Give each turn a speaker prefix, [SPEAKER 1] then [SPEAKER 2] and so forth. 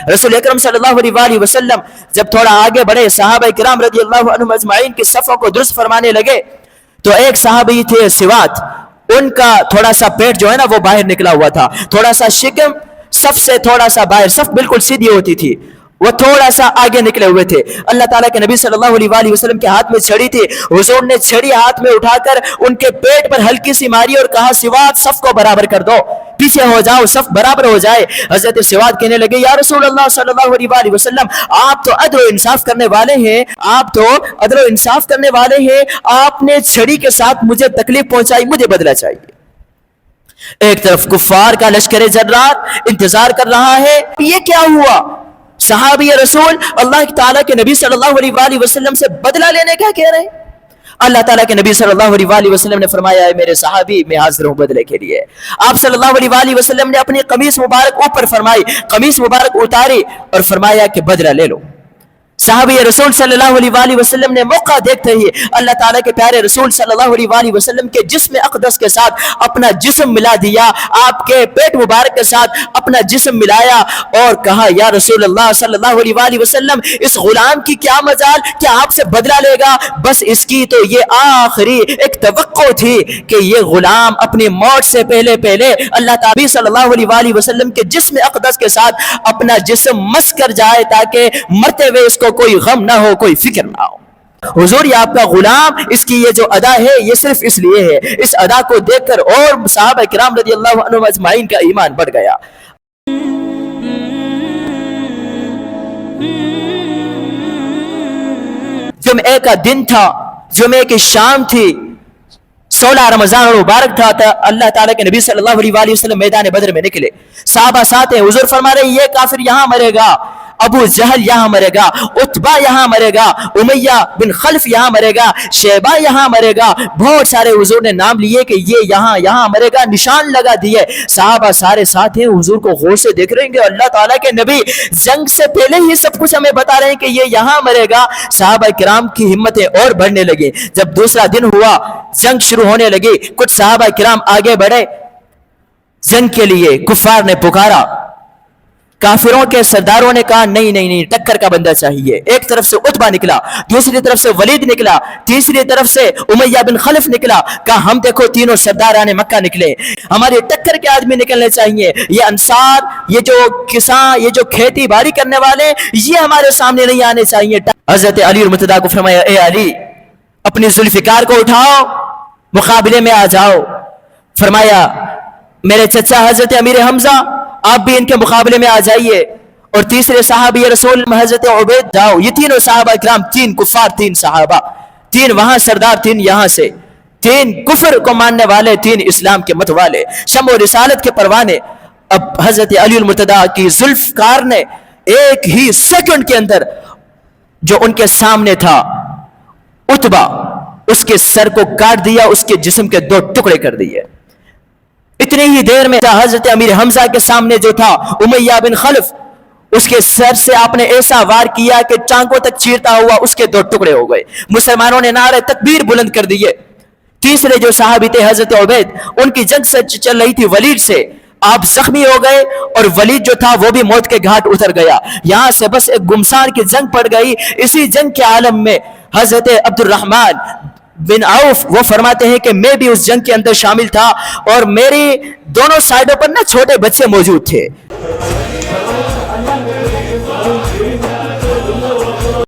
[SPEAKER 1] रसूल अकरम सल्लल्लाहु अलैहि वसल्लम जब थोड़ा आगे बढ़े, सहाबा किराम रज़ियल्लाहु अन्हुम अजमाइन की सफ़ों को दुरुस्त फरमाने लगे, तो एक सहाबी थे सिवात, उनका थोड़ा सा पेट जो है ना वो बाहर निकला हुआ था, थोड़ा सा शिकम सफ से थोड़ा सा बाहर, सफ बिल्कुल सीधी होती थी, वो थोड़ा सा आगे निकले हुए थे। अल्लाह ताला के नबी सल्लल्लाहु अलैहि वसल्लम के हाथ में छड़ी थी, हुजूर ने छड़ी हाथ में उठाकर उनके पेट पर हल्की सी मारी और कहा, सिवात सफ को बराबर कर दो, पीछे हो जाओ, सफ बराबर हो जाए। हजरत सिवात कहने लगे, या रसूल अल्लाह सल्लल्लाहु अलैहि वसल्लम, आप तो अदल इंसाफ करने वाले हैं, आप तो अदल इंसाफ करने वाले हैं, आपने छड़ी के साथ मुझे तकलीफ पहुंचाई, मुझे बदला चाहिए। एक तरफ कुफार का लश्कर जर्रार इंतजार कर रहा है, ये क्या हुआ? सहाबी रसूल अल्लाह ताला के नबी सल्लल्लाहु अलैहि वसल्लम से बदला लेने का कह रहे हैं। अल्लाह ताला के नबी सल्लल्लाहु अलैहि वसल्लम ने फरमाया, है मेरे सहाबी, मैं हाजिर हूं बदले के लिए। आप सल्लल्लाहु अलैहि वसल्लम ने अपनी कमीज मुबारक ऊपर फरमाई, कमीज मुबारक उतारी और फरमाया कि बदला ले लो। साहबी रसूल सल्लल्लाहु अलैहि वसल्लम ने मौका देखते ही अल्लाह ताला के प्यारे रसूल सल्लल्लाहु अलैहि वसल्लम के जिस्म अक़दस के साथ अपना जिस्म मिला दिया, आपके पेट मुबारक के साथ अपना जिस्म मिलाया और कहा, या रसूल अल्लाह सल्लल्लाहु अलैहि वसल्लम, इस गुलाम की क्या मजाल, क्या आपसे बदला लेगा? बस इसकी तो ये आखिरी एक तवक्को थी कि ये गुलाम अपनी मौत से पहले पहले अल्लाह ताला सल्लल्लाहु अलैहि वसल्लम के जिस्म अक़दस के साथ अपना जिस्म मस कर जाए, ताकि मरते हुए इसको कोई गम ना हो, कोई फिक्र ना हो। हुजूर, ये आपका गुलाम, इसकी ये जो अदा है ये सिर्फ इसलिए है। इस अदा को देखकर और सहाबा किराम रज़ियल्लाहु अन्हुम अजमाइन का ईमान बढ़ गया। जुमे का दिन था, जुमे की शाम थी, 16 रमजान मुबारक था। अल्लाह ताला के नबी सल्लल्लाहु अलैहि वसल्लम मैदान बदर में निकले, सहाबा साथ हैं। हुजूर फरमा रहे, ये काफिर यहां मरेगा, अबू जहल यहां मरेगा, उतबा यहां मरेगा, उमैया बिन खल्फ यहां मरेगा, शैबा यहां मरेगा। बहुत सारे हुजूर ने नाम लिए कि ये यहां मरेगा, निशान लगा दिए। साहबा सारे साथ हैं, हुजूर को गौर से देख रहे हैं। अल्लाह ताला के नबी जंग से पहले ही सब कुछ हमें बता रहे हैं कि ये यहां मरेगा। साहबा किराम की हिम्मतें और बढ़ने लगी। जब दूसरा दिन हुआ, जंग शुरू होने लगी, कुछ साहबा किराम आगे बढ़े जंग के लिए। कुफार ने पुकारा, काफिरों के सरदारों ने कहा, नहीं नहीं नहीं, टक्कर का बंदा चाहिए। एक तरफ से उतबा निकला, दूसरी तरफ से वलीद निकला, तीसरी तरफ से उमैया बिन खल्फ निकला। कहा, हम देखो तीनों सरदार आने मक्का निकले, हमारे टक्कर के आदमी निकलने चाहिए। ये अंसार, ये जो किसान, ये जो खेती बाड़ी करने वाले, ये हमारे सामने नहीं आने चाहिए। हजरत अली मुर्तदा को फरमाया, ए अली, अपनी जुल्फिकार को उठाओ, मुकाबले में आ जाओ। फरमाया, मेरे चचा हजरत अमीर हमजा, आप भी इनके मुकाबले में आ जाइए। और तीसरे साहबी रसूल हजरत उबैद, जाओ। ये तीनों साहबा इकराम, 3 कुफार, 3 साहबा, 3 वहां सरदार, 3 यहां से, 3 कुफर को मानने वाले, 3 इस्लाम के मत वाले, शम्ओ रिसालत के परवाने। अब हजरत अली मुर्तदा की जुल्फकार ने एक ही सेकंड के अंदर जो उनके सामने था उतबा, उसके सर को काट दिया, उसके जिस्म के 2 टुकड़े कर दिए। इतनी ही देर में हजरत अमीर हमजा के सामने जो था उमैया बिन खल्फ, उसके सर से आपने ऐसा वार किया कि टांगों तक चीरता हुआ उसके 2 टुकड़े हो गए। मुसलमानों ने नारे तकबीर बुलंद कर दिए। तीसरे जो साहबी थे हजरत उबैद, उनकी जंग सच चल रही थी वलीद से, आप जख्मी हो गए और वलीद जो था वो भी मौत के घाट उतर गया। यहां से बस एक गुमसान की जंग पड़ गई। इसी जंग के आलम में हजरत अब्दुर्रहमान बिन औफ वो फरमाते हैं कि मैं भी उस जंग के अंदर शामिल था और मेरी दोनों साइडों पर ना छोटे बच्चे मौजूद थे।